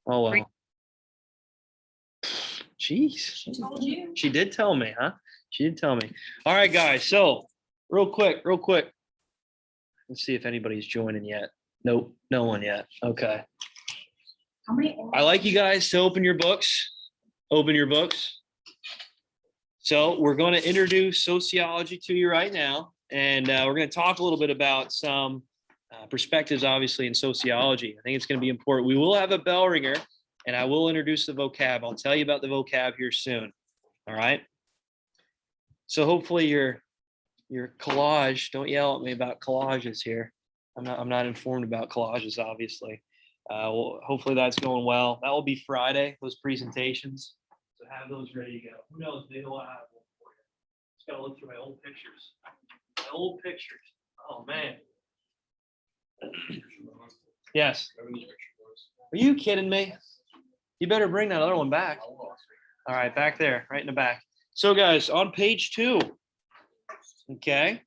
Oh, well. Jeez. She did tell me, huh? She did tell me. All right, guys. So real quick. Let's see if anybody's joining yet. Nope, no one yet. Okay. I like you guys to open your books. Open your books. So we're going to introduce sociology to you right now. And we're going to talk a little bit about some perspectives, obviously, in sociology. I think it's going to be important. We will have a bell ringer, and I will introduce the vocab. I'll tell you about the vocab here soon. All right. So hopefully your collage, don't yell at me about collages here. I'm not informed about collages, obviously. Well, hopefully that's going well. That will be Friday, those presentations. So have those ready to go. Who knows? Maybe I'll have one for you. Just got to look through my old pictures. My old pictures. Oh, man. Yes. Are you kidding me? You better bring that other one back. All right, back there, right in the back. So, guys, on page 2. Okay.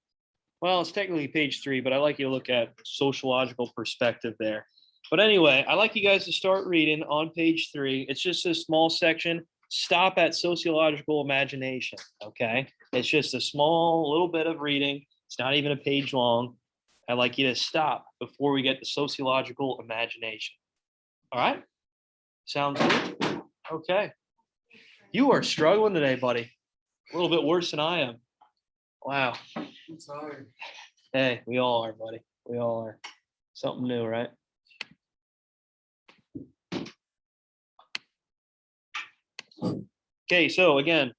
Well, it's technically page 3, but I like you to look at sociological perspective there. But anyway, I like you guys to start reading on page 3. It's just a small section. Stop at sociological imagination. Okay. It's just a small little bit of reading. It's not even a page long. I'd like you to stop before we get to sociological imagination. All right. Sounds good. Okay. You are struggling today, buddy. A little bit worse than I am. Wow. I'm sorry. Hey, we all are, buddy. We all are. Something new, right? Okay, so again,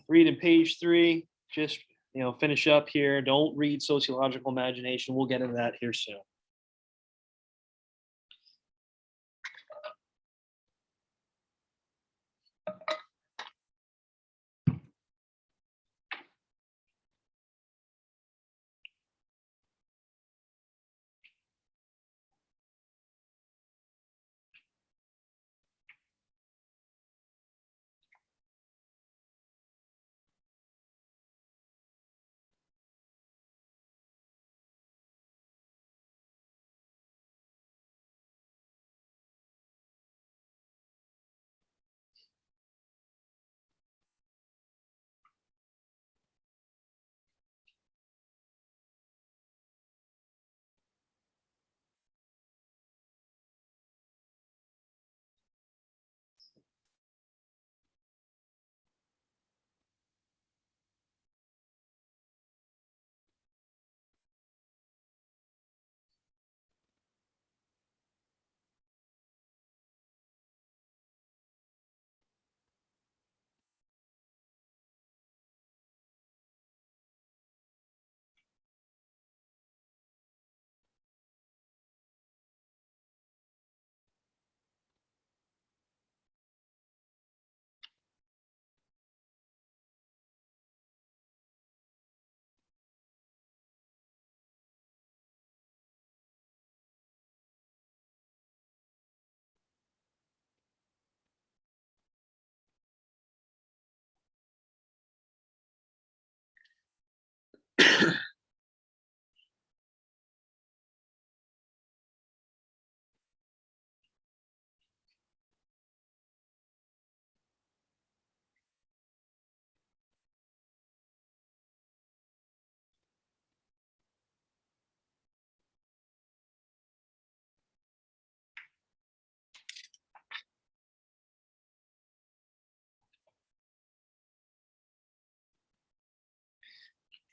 reading page 3, just finish up here. Don't read sociological imagination. We'll get into that here soon.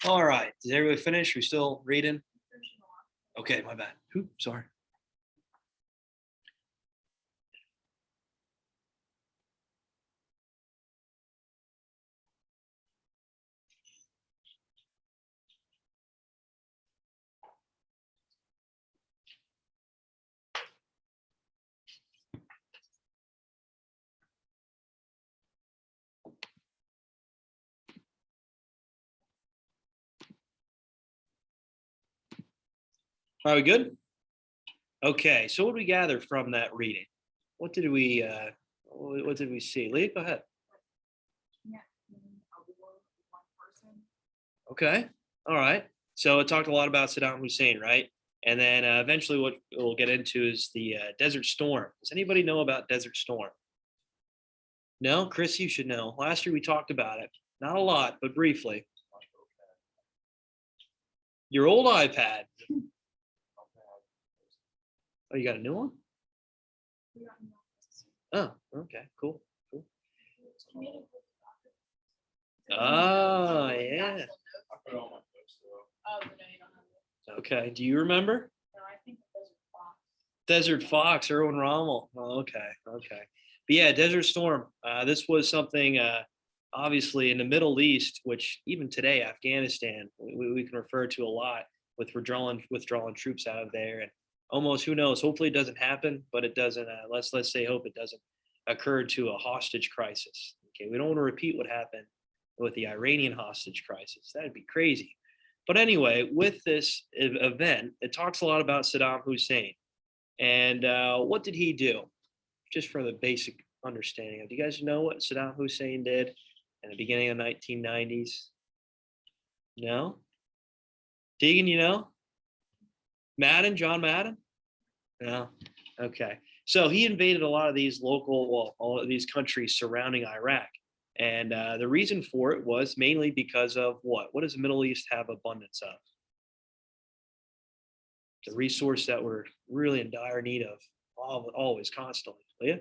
All right. Did everybody finish? We still reading? Okay, my bad. Oops, sorry. Are we good? Okay, so what did we gather from that reading? What did we see? Leah, go ahead. Okay. All right. So it talked a lot about Saddam Hussein, right? And then eventually what we'll get into is the Desert Storm. Does anybody know about Desert Storm? No? Chris, you should know. Last year we talked about it. Not a lot, but briefly. Your old iPad. Oh, you got a new one? Oh, okay, cool. Oh, yeah. Okay, do you remember? Desert Fox, Erwin Rommel. Oh, okay. But yeah, Desert Storm. This was something obviously in the Middle East, which even today, Afghanistan, we can refer to a lot with withdrawing troops out of there, and almost who knows? Hopefully, it doesn't happen, but it doesn't. Let's say hope it doesn't occur to a hostage crisis. Okay, we don't want to repeat what happened with the Iranian hostage crisis. That'd be crazy. But anyway, with this event, it talks a lot about Saddam Hussein. And what did he do? Just for the basic understanding of, do you guys know what Saddam Hussein did in the beginning of the 1990s? No? Deegan, you know? John Madden? No? Okay. So he invaded a lot of these all of these countries surrounding Iraq. And the reason for it was mainly because of what? What does the Middle East have abundance of? The resource that we're really in dire need of always, constantly. Yeah.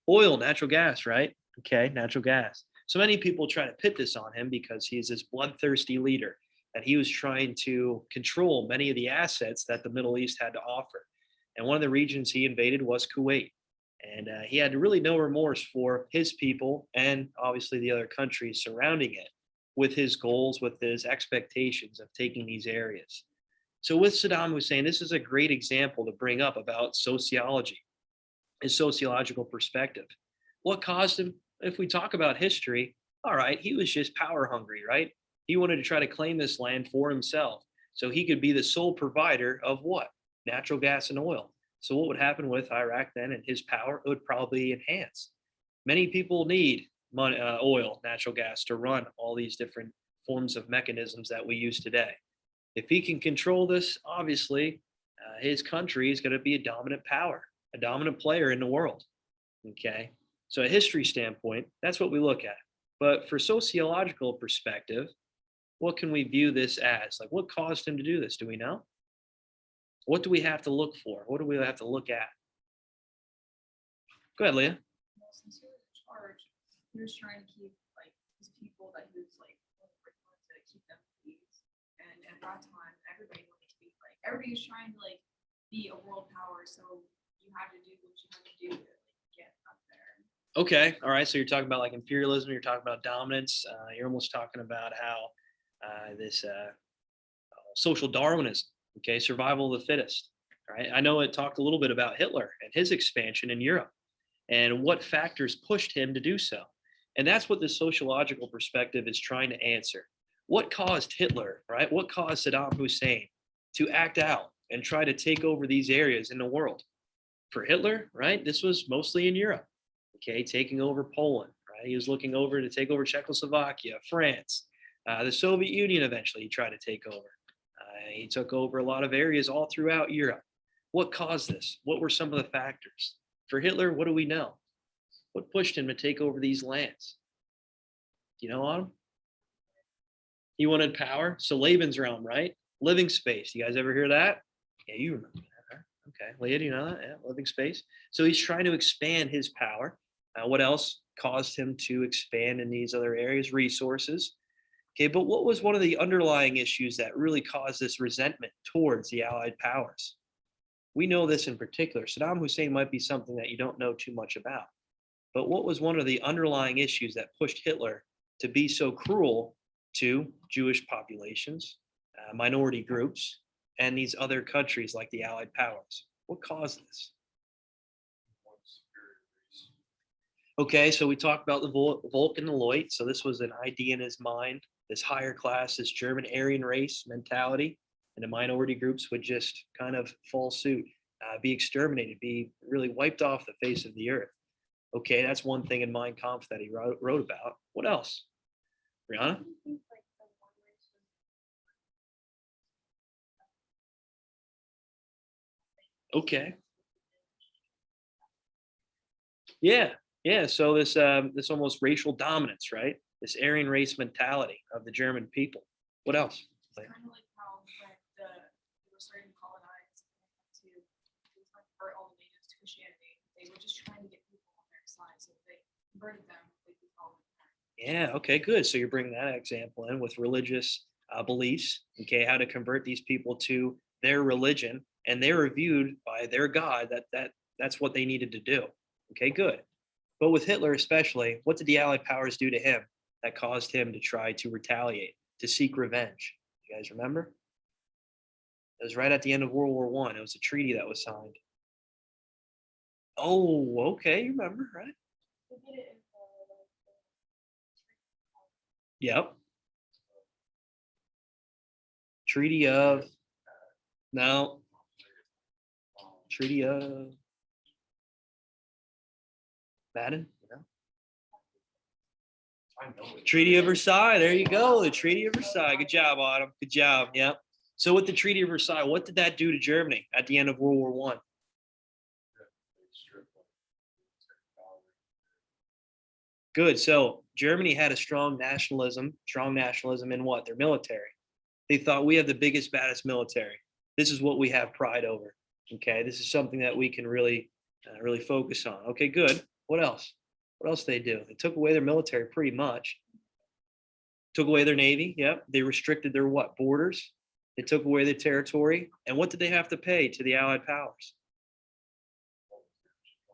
Oil, natural gas, right? Okay, natural gas. So many people try to pit this on him because he's this bloodthirsty leader, that he was trying to control many of the assets that the Middle East had to offer. And one of the regions he invaded was Kuwait. And he had really no remorse for his people and obviously the other countries surrounding it, with his goals, with his expectations of taking these areas. So with Saddam Hussein, this is a great example to bring up about sociology, his sociological perspective. What caused him? If we talk about history, all right, he was just power hungry, right? He wanted to try to claim this land for himself so he could be the sole provider of what? Natural gas and oil. So what would happen with Iraq then and his power? It would probably enhance. Many people need money, oil, natural gas to run all these different forms of mechanisms that we use today. If he can control this, obviously, his country is going to be a dominant power, a dominant player in the world. Okay. So, a history standpoint, that's what we look at. But for sociological perspective, what can we view this as? Like, what caused him to do this? Do we know? What do we have to look for? What do we have to look at? Go ahead, Leah. Well, since he was in charge, he was trying to keep like his people that he was like to keep them pleased. And at that time, everybody wanted to be like everybody was trying to like be a world power. So you had to do what you had to do to like, get up there. Okay. All right. So you're talking about like imperialism. You're talking about dominance. You're almost talking about how this social Darwinism. Okay, survival of the fittest. All right. I know it talked a little bit about Hitler and his expansion in Europe and what factors pushed him to do so. And that's what the sociological perspective is trying to answer. What caused Hitler, right? What caused Saddam Hussein to act out and try to take over these areas in the world? For Hitler, right? This was mostly in Europe, okay, taking over Poland, right? He was looking over to take over Czechoslovakia, France, the Soviet Union eventually he tried to take over. He took over a lot of areas all throughout Europe. What caused this? What were some of the factors? For Hitler, what do we know? What pushed him to take over these lands? Do you know, Autumn? He wanted power. So Lebensraum, right? Living space. You guys ever hear that? Yeah, you remember that. Huh? Okay. Leah, do you know that? Yeah, living space. So he's trying to expand his power. What else caused him to expand in these other areas? Resources. Okay, but what was one of the underlying issues that really caused this resentment towards the Allied powers? We know this in particular. Saddam Hussein might be something that you don't know too much about. But what was one of the underlying issues that pushed Hitler to be so cruel to Jewish populations, minority groups, and these other countries like the Allied powers? What caused this? Okay, so we talked about the Volk and the Leut. So this was an idea in his mind, this higher class, this German Aryan race mentality, and the minority groups would just kind of fall suit, be exterminated, be really wiped off the face of the earth. Okay, that's one thing in Mein Kampf that he wrote about. What else? Brianna? Okay. Yeah. Yeah. So this almost racial dominance, right? This Aryan race mentality of the German people. What else? It's kind of like how when they were starting to colonize to convert all the natives to Christianity, they were just trying to get people on their side, so they converted them. They could follow them. Yeah. Okay. Good. So you're bringing that example in with religious beliefs. Okay. How to convert these people to their religion, and they were viewed by their God that's what they needed to do. Okay. Good. But with Hitler especially, what did the Allied powers do to him that caused him to try to retaliate, to seek revenge? You guys remember? It was right at the end of World War One. It was a treaty that was signed. Oh, okay, you remember, right? They did it in Yep. Treaty of no. Treaty of Madden? No. Treaty of Versailles. There you go. The Treaty of Versailles. Good job, Autumn. Good job. Yep. So with the Treaty of Versailles, what did that do to Germany at the end of World War One? Good. So Germany had a strong nationalism in what? Their military. They thought we have the biggest, baddest military. This is what we have pride over. Okay. This is something that we can really focus on. Okay, good. What else? What else did they do? They took away their military pretty much. Took away their navy. Yep. They restricted their what? Borders. They took away their territory. And what did they have to pay to the Allied powers?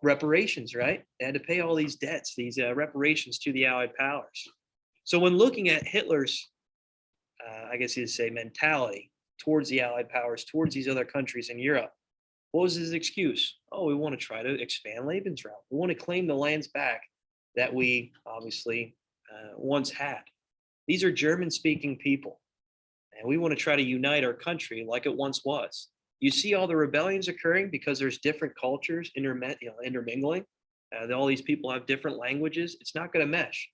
Reparations, right? They had to pay all these debts, these reparations to the Allied powers. So when looking at Hitler's, I guess you'd say, mentality towards the Allied powers, towards these other countries in Europe, what was his excuse? Oh, we want to try to expand Lebensraum. We want to claim the lands back that we obviously once had. These are German-speaking people, and we want to try to unite our country like it once was. You see all the rebellions occurring because there's different cultures intermingling. All these people have different languages. It's not going to mesh.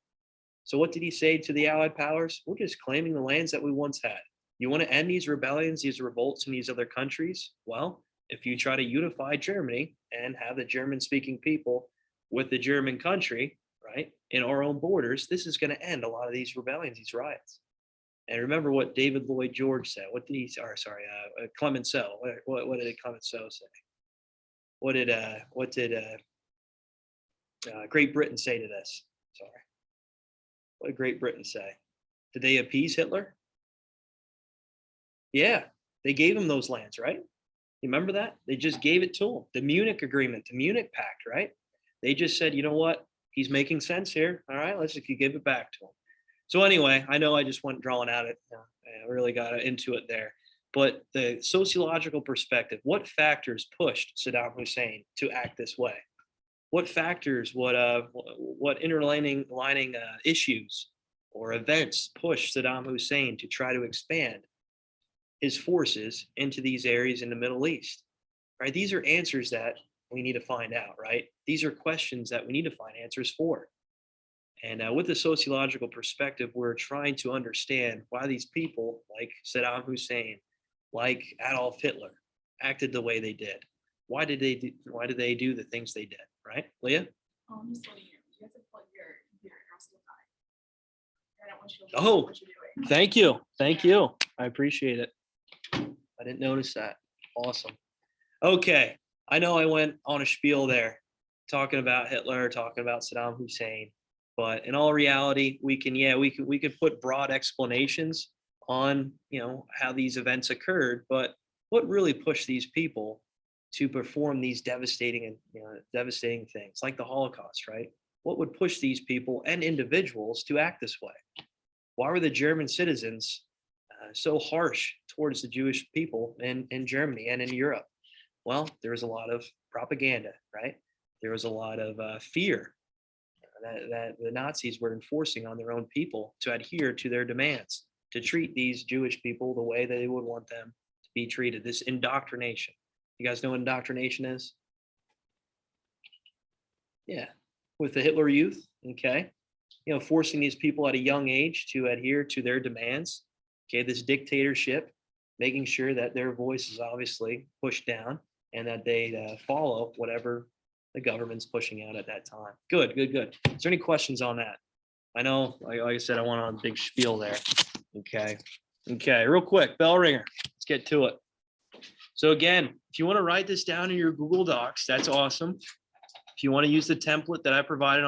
So what did he say to the Allied powers? We're just claiming the lands that we once had. You want to end these rebellions, these revolts in these other countries? Well, if you try to unify Germany and have the German-speaking people with the German country, right, in our own borders, this is going to end a lot of these rebellions, these riots. And remember what David Lloyd George said. What did he? Or sorry, Clemenceau. What did Clemenceau say? What did Great Britain say to this? Sorry. What did Great Britain say? Did they appease Hitler? Yeah, they gave him those lands, right? You remember that? They just gave it to him. The Munich Agreement, the Munich Pact, right? They just said, you know what? He's making sense here. All right, let's just give it back to him. So anyway, I know I just went drawing out it. I really got into it there. But the sociological perspective, what factors pushed Saddam Hussein to act this way? What factors, what interlining issues or events pushed Saddam Hussein to try to expand his forces into these areas in the Middle East? Right? These are answers that we need to find out, right? These are questions that we need to find answers for. And with the sociological perspective, we're trying to understand why these people like Saddam Hussein, like Adolf Hitler, acted the way they did. Why did they do the things they did? Right, Leah? Oh, I'm just letting you. You have to plug your computer. You're still time. I don't want you to Oh, what you're doing. thank you. I appreciate it. I didn't notice that. Awesome. Okay, I know I went on a spiel there, talking about Hitler, talking about Saddam Hussein. But in all reality, we could put broad explanations on how these events occurred, but what really pushed these people to perform these devastating things like the Holocaust, right? What would push these people and individuals to act this way? Why were the German citizens so harsh towards the Jewish people in Germany and in Europe? Well, there was a lot of propaganda, right? There was a lot of fear that the Nazis were enforcing on their own people to adhere to their demands, to treat these Jewish people the way they would want them to be treated. This indoctrination. You guys know what indoctrination is? Yeah, with the Hitler Youth, okay? Forcing these people at a young age to adhere to their demands, okay? This dictatorship, making sure that their voice is obviously pushed down, and that they follow whatever the government's pushing out at that time. Good, good, good. Is there any questions on that? I know, like I said, I went on a big spiel there. Okay. Okay, real quick, bell ringer. Let's get to it. So again, if you want to write this down in your Google Docs, that's awesome. If you want to use the template that I provided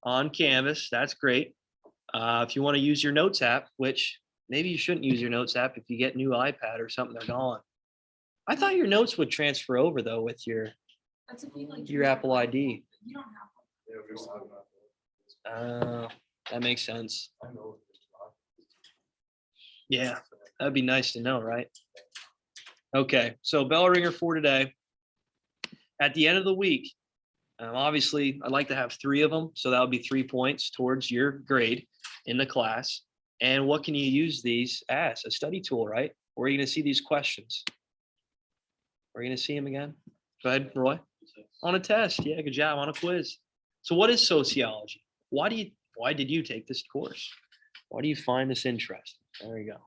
on Canvas, that's great. If you want to use your notes app, which maybe you shouldn't use your notes app if you get new iPad or something, they're gone. I thought your notes would transfer over though with your That's if you like. your Apple ID. You don't have one. That makes sense. Yeah, that'd be nice to know, right? Okay, so bell ringer for today. At the end of the week, obviously, I'd like to have 3 of them, so that would be 3 points towards your grade in the class. And what can you use these as? A study tool, right? Where are you going to see these questions? Are you going to see them again? Go ahead, Roy. On a test. Yeah, good job. On a quiz. So what is sociology? Why did you take this course? Why do you find this interesting? There you go.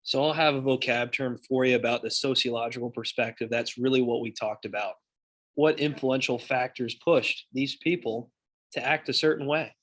So I'll have a vocab term for you about the sociological perspective. That's really what we talked about. What influential factors pushed these people to act a certain way?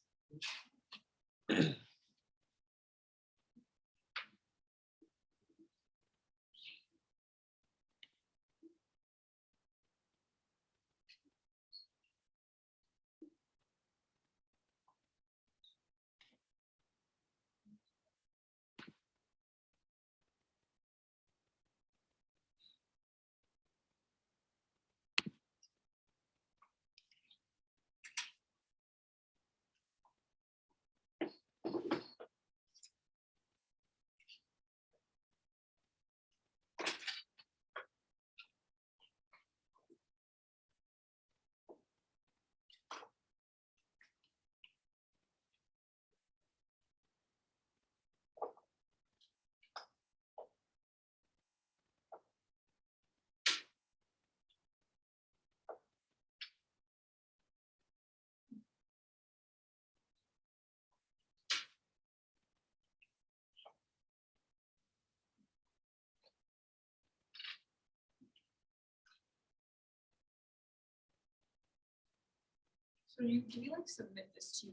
So do you like submit this to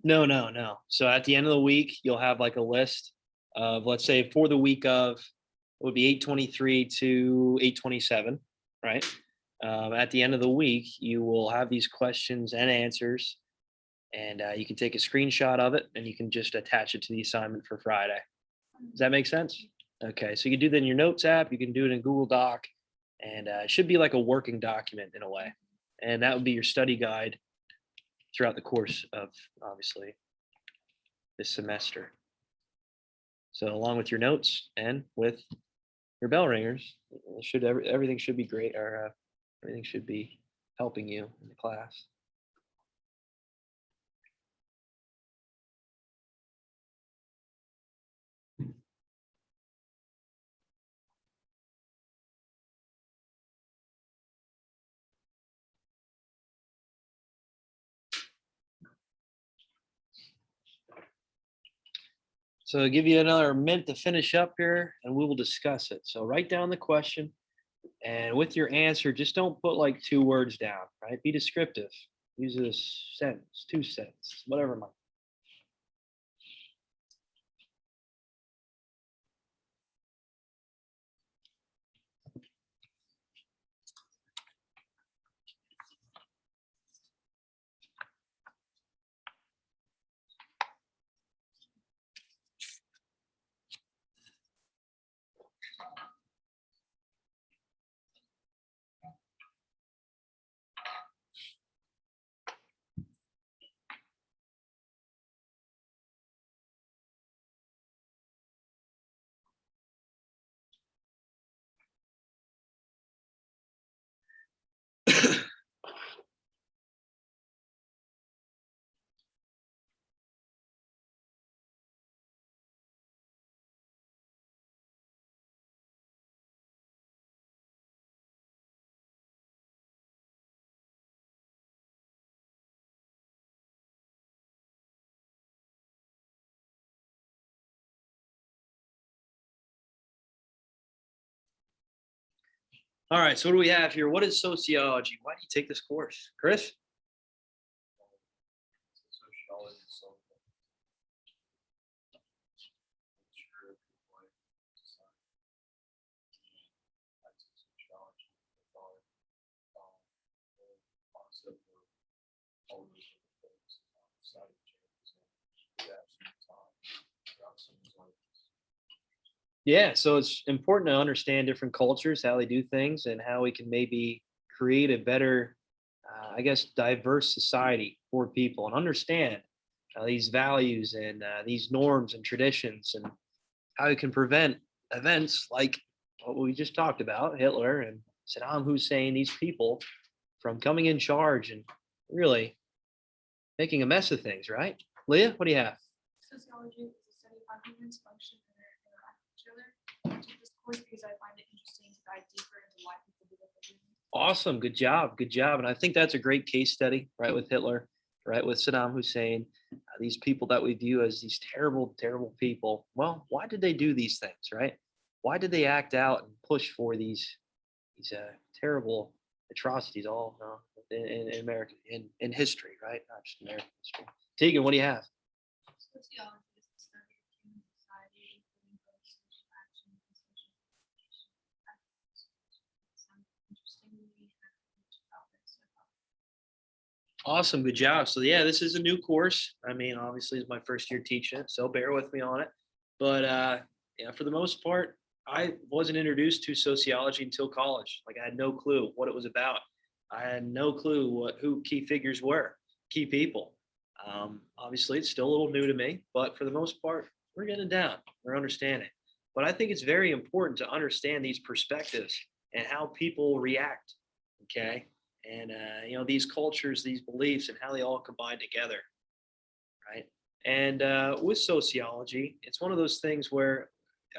now? No. So at the end of the week, you'll have like a list of, let's say for the week of, it would be 8/23 to 8/27, right? At the end of the week, you will have these questions and answers, and you can take a screenshot of it and you can just attach it to the assignment for Friday. Does that make sense? Okay, so you can do that in your notes app, you can do it in Google Doc, and it should be like a working document in a way. And that would be your study guide throughout the course of, obviously, this semester. So along with your notes and with your bell ringers, everything should be great, or everything should be helping you in the class. So I'll give you another minute to finish up here and we will discuss it. So write down the question, and with your answer, just don't put like 2 words down, right? Be descriptive. Use a sentence, 2 sentences, whatever might. All right, so what do we have here? What is sociology? Why do you take this course? Chris? Sociology is something sure people like decide that's sociology with our concept of all those different things society changes and adapts in time throughout some like Yeah, so it's important to understand different cultures, how they do things, and how we can maybe create a better, I guess, diverse society for people and understand these values and these norms and traditions and how we can prevent events like what we just talked about, Hitler and Saddam Hussein, these people from coming in charge and really making a mess of things, right? Leah, what do you have? Sociology is a study of how humans function and interact with each other. I took this course because I find it interesting to dive deeper into why people do what they do. Awesome. Good job. Good job. And I think that's a great case study, right? With Hitler, right? With Saddam Hussein, these people that we view as these terrible, terrible people. Well, why did they do these things, right? Why did they act out and push for these terrible atrocities all in American in history, right? Not just American history. Tegan, what do you have? Sociology is the study of human society, including both social action and social communication. I think this sounds interesting to me, and I think about this so far. Awesome. Good job. So yeah, this is a new course. I mean, obviously it's my first year teaching it, so bear with me on it. But yeah, for the most part, I wasn't introduced to sociology until college. Like I had no clue what it was about. I had no clue who key figures were, key people. Obviously, it's still a little new to me, but for the most part, we're getting it down. We're understanding. But I think it's very important to understand these perspectives and how people react. Okay, and these cultures, these beliefs, and how they all combine together, right? And with sociology, it's one of those things where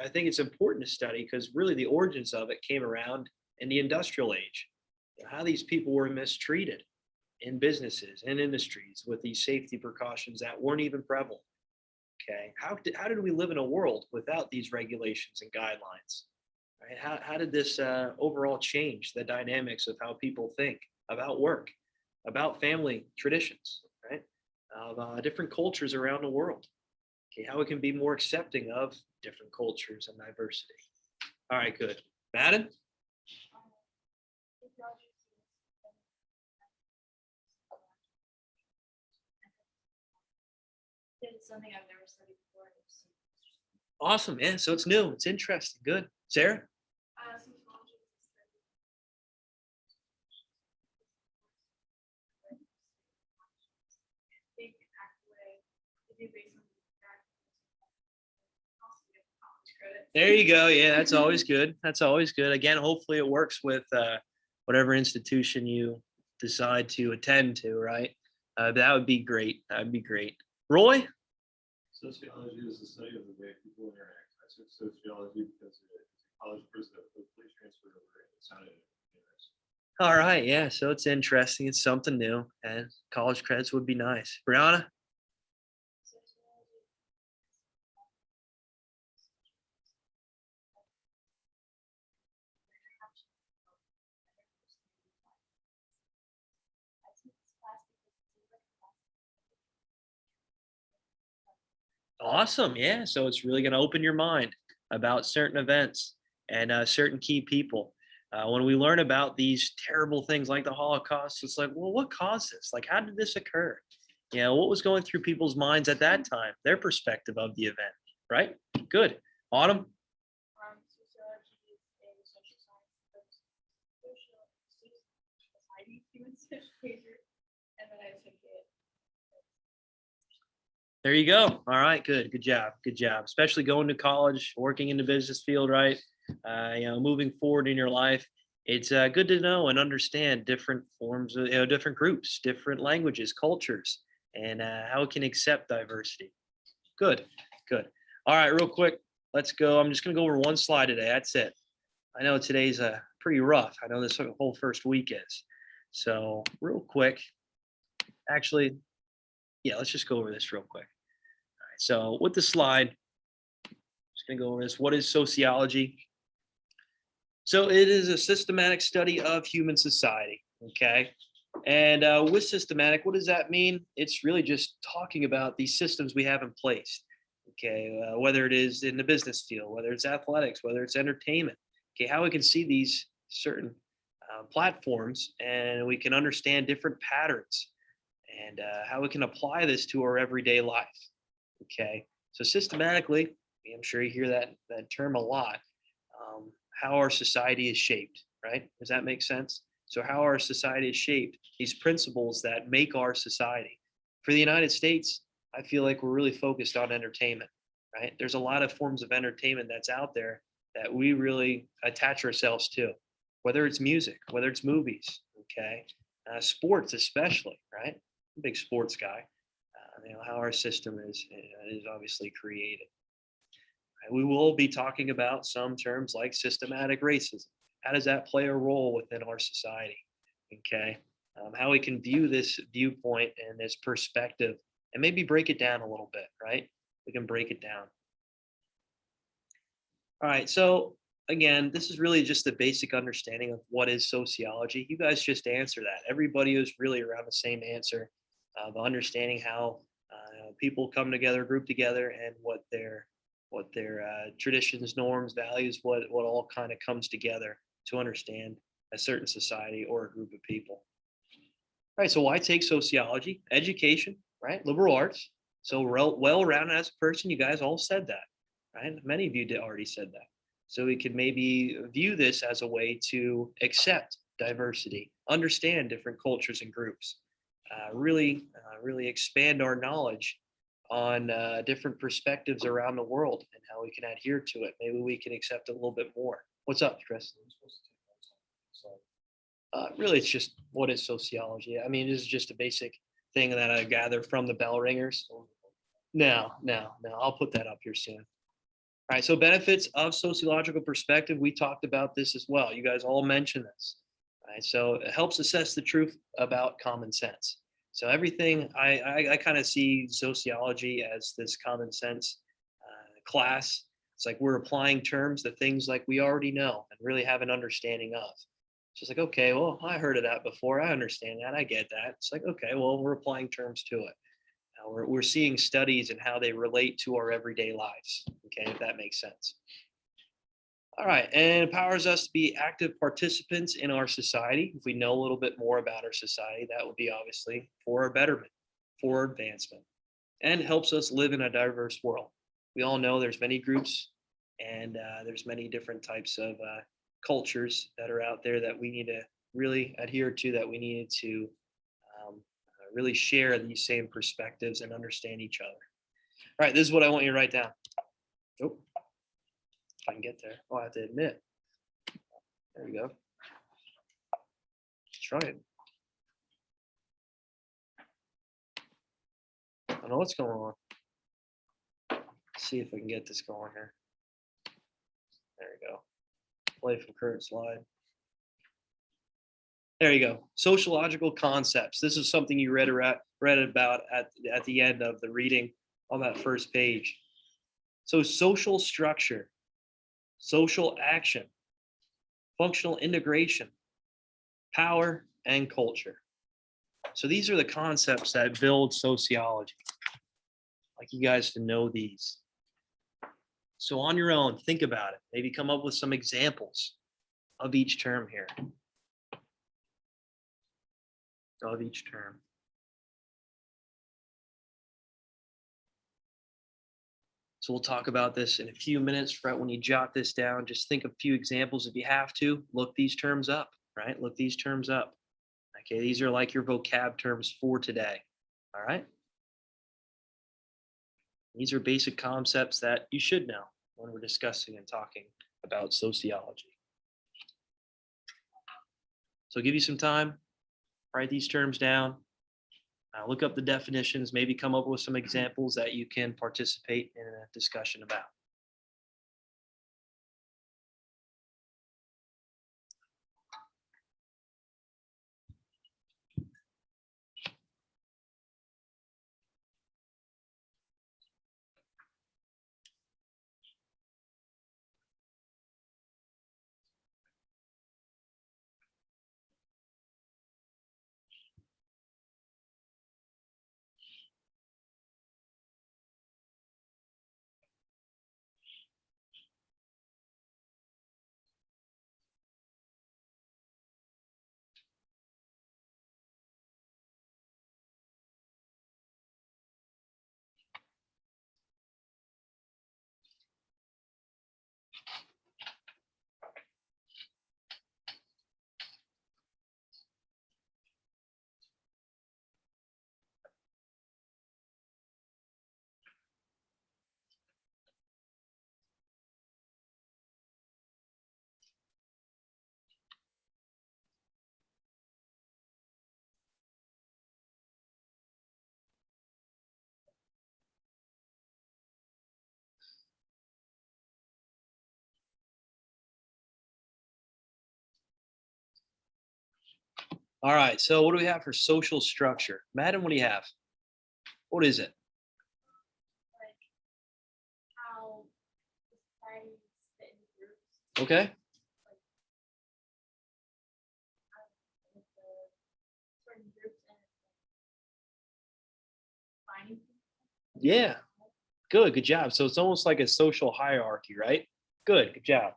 I think it's important to study because really the origins of it came around in the industrial age. How these people were mistreated in businesses and industries with these safety precautions that weren't even prevalent. Okay, how did we live in a world without these regulations and guidelines? Right? How did this overall change the dynamics of how people think about work, about family traditions, right? Of different cultures around the world. Okay, how we can be more accepting of different cultures and diversity. All right, good. Madden? Sociology is something I've never studied before. Awesome, man. So it's new. It's interesting. Good. Sarah? Sociology is a study think and act the way they do based on also get college credit. There you go. Yeah, that's always good. That's always good. Again, hopefully it works with whatever institution you decide to attend to, right? That would be great. That would be great. Roy? sociology is the study of the way people interact. I took sociology because it's a college course that hopefully transferred over and it sounded interesting. All right. Yeah. So it's interesting. It's something new. And college credits would be nice. Brianna? Awesome. Yeah. So it's really going to open your mind about certain events and certain key people. When we learn about these terrible things like the Holocaust, it's like, well, what caused this? Like, how did this occur? What was going through people's minds at that time, their perspective of the event, right? Good. Autumn? Sociology is a social science of social society students major, and then I took it. There you go. All right, good. Good job. Good job. Especially going to college, working in the business field, right? Moving forward in your life. It's good to know and understand different forms of, different groups, different languages, cultures, and how it can accept diversity. Good. Good. All right, real quick. Let's go. I'm just going to go over one slide today. That's it. I know today's pretty rough. I know this whole first week is. So real quick, actually, yeah, let's just go over this real quick. So with the slide, just gonna go over this. What is sociology? So it is a systematic study of human society. Okay. And with systematic, what does that mean? It's really just talking about these systems we have in place. Okay. Whether it is in the business field, whether it's athletics, whether it's entertainment. Okay. How we can see these certain platforms and we can understand different patterns and how we can apply this to our everyday life. Okay. So systematically, I'm sure you hear that term a lot. How our society is shaped, right? Does that make sense? So how our society is shaped, these principles that make our society. For the United States, I feel like we're really focused on entertainment, right? There's a lot of forms of entertainment that's out there that we really attach ourselves to, whether it's music, whether it's movies, okay, sports especially, right? I'm a big sports guy. How our system is obviously created. We will be talking about some terms like systematic racism. How does that play a role within our society? Okay. How we can view this viewpoint and this perspective and maybe break it down a little bit, right? We can break it down. All right. So, again, this is really just a basic understanding of what is sociology. You guys just answer that. Everybody is really around the same answer of understanding how people come together, group together, and what their traditions, norms, values, what all kind of comes together to understand a certain society or a group of people. All right, so why take sociology? Education, right? Liberal arts. So well-rounded as a person, you guys all said that, right? Many of you did already said that. So we could maybe view this as a way to accept diversity, understand different cultures and groups, really expand our knowledge on different perspectives around the world and how we can adhere to it. Maybe we can accept it a little bit more. What's up, Chris? Really, it's just what is sociology? I mean, this is just a basic thing that I gather from the Bellringers. No, I'll put that up here soon. All right, so benefits of sociological perspective. We talked about this as well. You guys all mentioned this. All right, so it helps assess the truth about common sense. So everything I kind of see sociology as this common sense class. It's like we're applying terms to things like we already know and really have an understanding of. It's just like, okay, well, I heard of that before. I understand that. I get that. It's like, okay, well, we're applying terms to it. We're seeing studies and how they relate to our everyday lives. Okay, if that makes sense. All right, and empowers us to be active participants in our society. If we know a little bit more about our society, that would be obviously for our betterment, for our advancement, and helps us live in a diverse world. We all know there's many groups and there's many different types of cultures that are out there that we need to really adhere to, that we needed to really share these same perspectives and understand each other. All right, this is what I want you to write down. Oh, if I can get there. Oh, I have to admit. There we go. Let's try it. I don't know what's going on. Let's see if I can get this going here. There we go. Play from current slide. There you go. Sociological concepts. This is something you read about at the end of the reading on that first page. So social structure, social action, functional integration, power, and culture. So these are the concepts that build sociology. I'd like you guys to know these. So on your own, think about it. Maybe come up with some examples of each term here. Of each term. So we'll talk about this in a few minutes. Right when you jot this down, just think of a few examples if you have to. Look these terms up, right? Look these terms up. Okay, these are like your vocab terms for today. All right. These are basic concepts that you should know when we're discussing and talking about sociology. So give you some time, write these terms down, look up the definitions, maybe come up with some examples that you can participate in a discussion about. All right. So what do we have for social structure? Madam, what do you have? What is it? Like how societies fit into groups, Okay. with the certain groups and finding people. Yeah. Good job. So it's almost like a social hierarchy, right? Good job.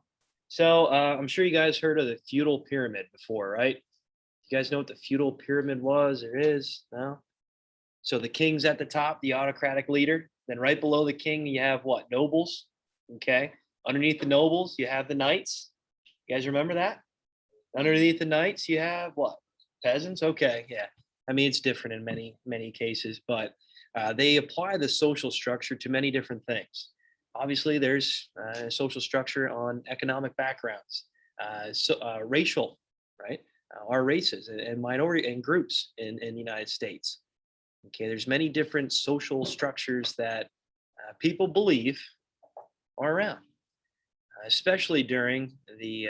So I'm sure you guys heard of the feudal pyramid before, right? You guys know what the feudal pyramid was or is? No? So the king's at the top, the autocratic leader. Then right below the king, you have what? Nobles. Okay. Underneath the nobles, you have the knights. You guys remember that? Underneath the knights, you have what? Peasants. Okay. Yeah. I mean, it's different in many cases, but they apply the social structure to many different things. Obviously, there's social structure on economic backgrounds, racial, right? Our races and minority and groups in the United States. Okay, there's many different social structures that people believe are around, especially during the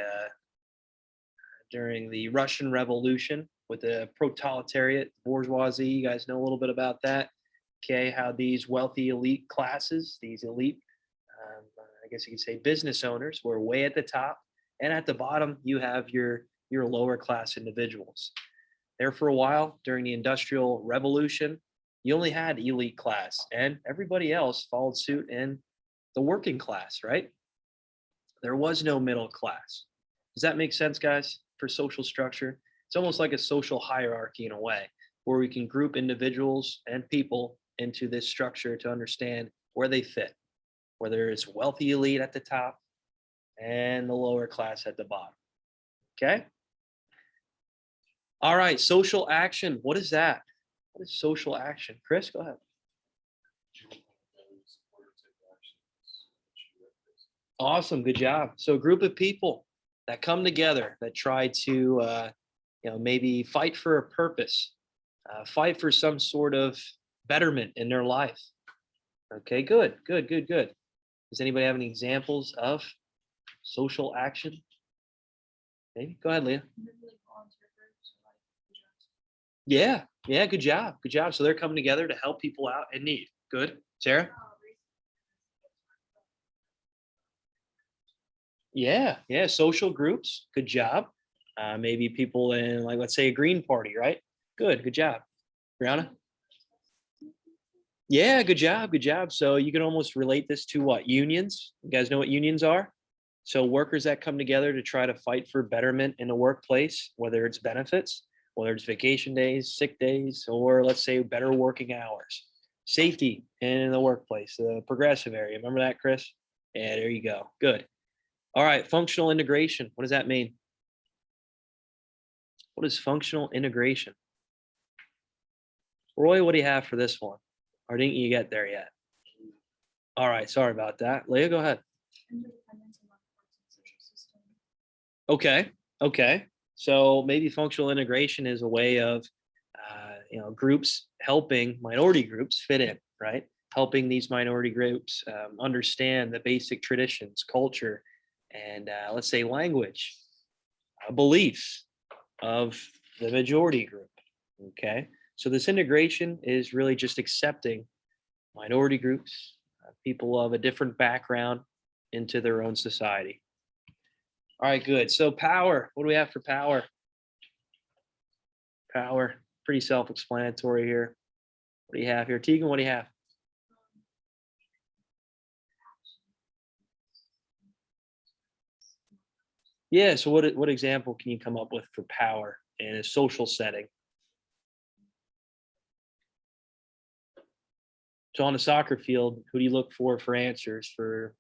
Russian Revolution with the proletariat, bourgeoisie. You guys know a little bit about that. Okay, how these wealthy elite classes, these elite, I guess you could say, business owners, were way at the top, and at the bottom you have your lower class individuals. There for a while during the Industrial Revolution, you only had elite class, and everybody else followed suit in the working class, right? There was no middle class. Does that make sense, guys, for social structure? It's almost like a social hierarchy in a way, where we can group individuals and people into this structure to understand where they fit, whether it's wealthy elite at the top and the lower class at the bottom. Okay? All right, social action. What is that? What is social action? Chris, go ahead. Awesome, good job. So a group of people that come together that try to, maybe fight for a purpose, fight for some sort of betterment in their life. Okay, good. Does anybody have any examples of social action? Maybe go ahead, Leah. Maybe like volunteer groups or like jobs. Yeah, good job. So they're coming together to help people out in need. Good, Sarah. Yeah, social groups. Good job. Maybe people in, like, let's say a Green Party, right? Good job. Brianna? Yeah, good job. So you can almost relate this to what? Unions. You guys know what unions are? So workers that come together to try to fight for betterment in the workplace, whether it's benefits, whether it's vacation days, sick days, or let's say better working hours, safety in the workplace, the progressive area. Remember that, Chris? Yeah, there you go. Good. All right, functional integration. What does that mean? What is functional integration? Roy, what do you have for this one? Or didn't you get there yet? All right, sorry about that. Leah, go ahead. Interdependence among parts of the social system. Okay. So maybe functional integration is a way of, groups helping minority groups fit in, right? Helping these minority groups understand the basic traditions, culture, and let's say language, beliefs of the majority group. Okay. So this integration is really just accepting minority groups, people of a different background into their own society. All right, good. So power, what do we have for power? Power, pretty self-explanatory here. What do you have here? Tegan, what do you have? Yeah, so what example can you come up with for power in a social setting? So on a soccer field, who do you look for answers for?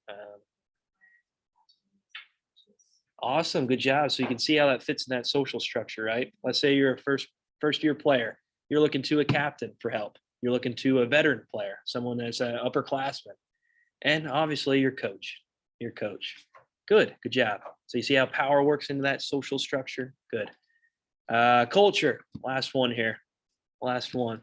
Awesome, good job. So you can see how that fits in that social structure, right? Let's say you're a first year player. You're looking to a captain for help. You're looking to a veteran player, someone that's an upperclassman, and obviously your coach. Good job. So you see how power works into that social structure. Good. Culture. Last one here. Last one.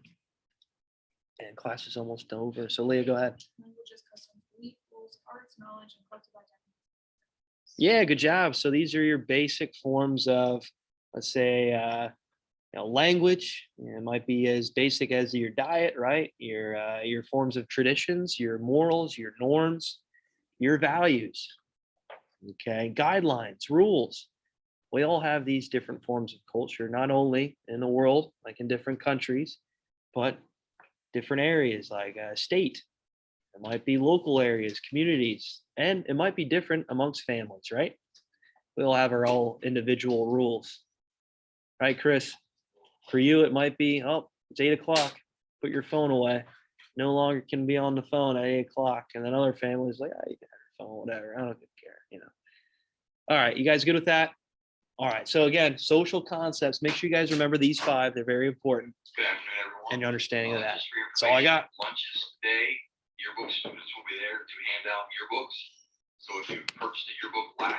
And class is almost over. So Leah, go ahead. Languages, customs, belief, rules, arts, knowledge, and collective identity. Yeah, good job. So these are your basic forms of, let's say, language. It might be as basic as your diet, right? Your forms of traditions, your morals, your norms, your values. Okay, guidelines, rules. We all have these different forms of culture, not only in the world, like in different countries, but different areas like state. It might be local areas, communities, and it might be different amongst families, right? We all have our own individual rules, right, Chris? For you, it might be, oh, it's 8 o'clock. Put your phone away. No longer can be on the phone at 8 o'clock. And then other families like, oh, you got your phone, whatever. I don't care. All right, you guys good with that? All right. So again, social concepts. Make sure you guys remember these 5. They're very important. Good afternoon, everyone. And your understanding of that. Just for your That's all I got. Lunches today, yearbook students will be there to hand out yearbooks. So if you purchased a yearbook last